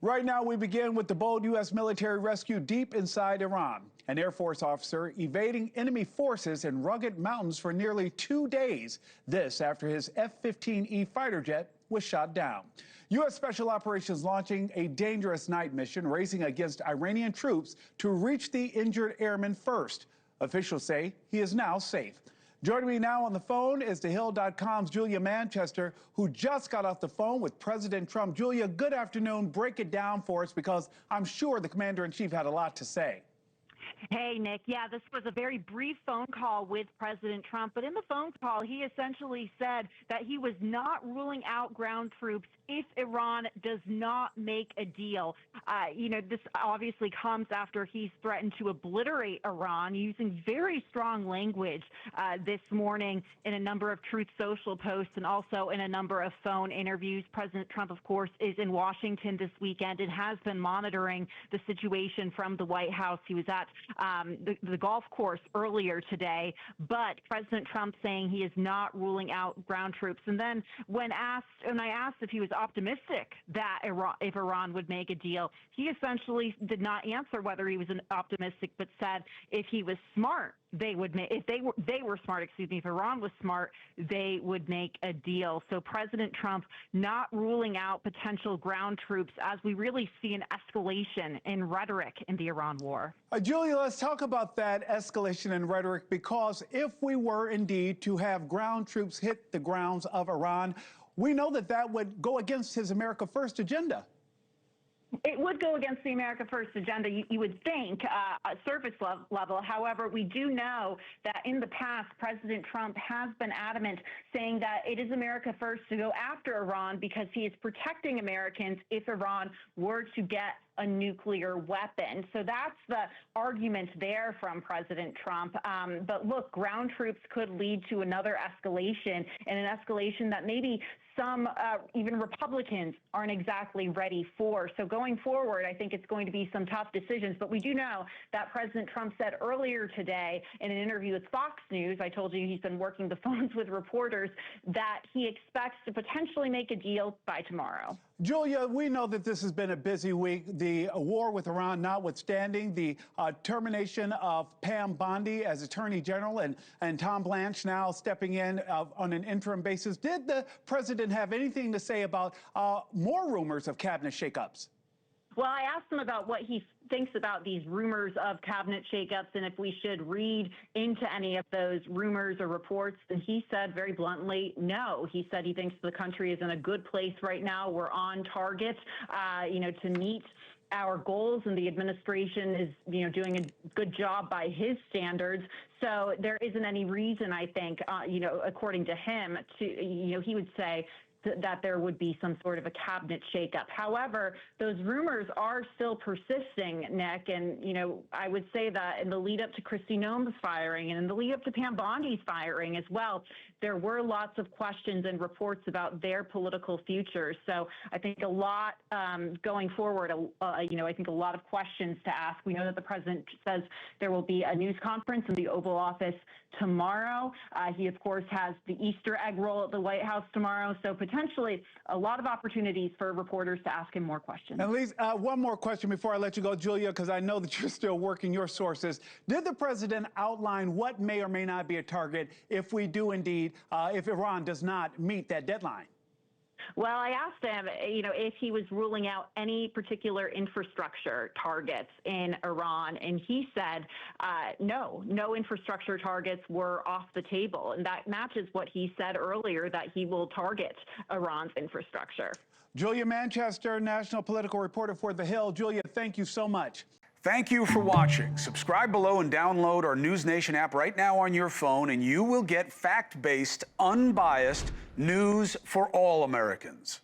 Right now, we begin with the bold U.S. military rescue deep inside Iran. An Air Force officer evading enemy forces in rugged mountains for nearly 2 days. This after his F-15E fighter jet was shot down. U.S. Special Operations launching a dangerous night mission racing against Iranian troops to reach the injured airman first. Officials say he is now safe. Joining me now on the phone is TheHill.com's Julia Manchester, who just got off the phone with President Trump. Julia, good afternoon. Break it down for us because I'm sure the commander-in-chief had a lot to say. Hey, Nick. Yeah, this was a very brief phone call with President Trump, but in the phone call, he essentially said that he was not ruling out ground troops if Iran does not make a deal. This obviously comes after he's threatened to obliterate Iran using very strong language this morning in a number of Truth Social posts and also in a number of phone interviews. President Trump, of course, is in Washington this weekend and has been monitoring the situation from the White House. He was at the golf course earlier today, but President Trump saying he is not ruling out ground troops. And then when I asked if he was optimistic that if Iran would make a deal, he essentially did not answer whether he was optimistic, but said if he was smart, they would make, if they were smart, excuse me, if Iran was smart, they would make a deal. So President Trump not ruling out potential ground troops as we really see an escalation in rhetoric in the Iran war. Julia, let's talk about that escalation in rhetoric, because if we were indeed to have ground troops hit the grounds of Iran, we know that that would go against his America First agenda. It would go against the America First agenda, you would think, at surface level. However, we do know that in the past, President Trump has been adamant, saying that it is America First to go after Iran because he is protecting Americans if Iran were to get a nuclear weapon. So that's the argument there from President Trump. But look, ground troops could lead to another escalation, and an escalation that maybe some even Republicans aren't exactly ready for. So going forward, I think it's going to be some tough decisions. But we do know that President Trump said earlier today in an interview with Fox News, I told you he's been working the phones with reporters, that he expects to potentially make a deal by tomorrow. Julia, we know that this has been a busy week. The war with Iran notwithstanding, the termination of Pam Bondi as Attorney General and Tom Blanche now stepping in on an interim basis. Did the president have anything to say about more rumors of cabinet shakeups? Well, I asked him about what he thinks about these rumors of cabinet shakeups and if we should read into any of those rumors or reports. And he said very bluntly, no. He said he thinks the country is in a good place right now. We're on target, to meet our goals, and the administration is, doing a good job by his standards. So there isn't any reason, I think, according to him, to, he would say that there would be some sort of a cabinet shakeup. However, those rumors are still persisting, Nick, and, I would say that in the lead up to Kristi Noem's firing and in the lead up to Pam Bondi's firing as well, there were lots of questions and reports about their political futures. So I think a lot going forward, I think a lot of questions to ask. We know that the president says there will be a news conference in the Oval Office tomorrow. He, of course, has the Easter egg roll at the White House tomorrow. So potentially a lot of opportunities for reporters to ask him more questions. At least one more question before I let you go, Julia, because I know that you're still working your sources. Did the president outline what may or may not be a target if we do indeed, if Iran does not meet that deadline? Well, I asked him, if he was ruling out any particular infrastructure targets in Iran, and he said, no infrastructure targets were off the table. And that matches what he said earlier, that he will target Iran's infrastructure. Julia Manchester, national political reporter for The Hill. Julia, thank you so much. Thank you for watching. Subscribe below and download our NewsNation app right now on your phone, and you will get fact-based, unbiased news for all Americans.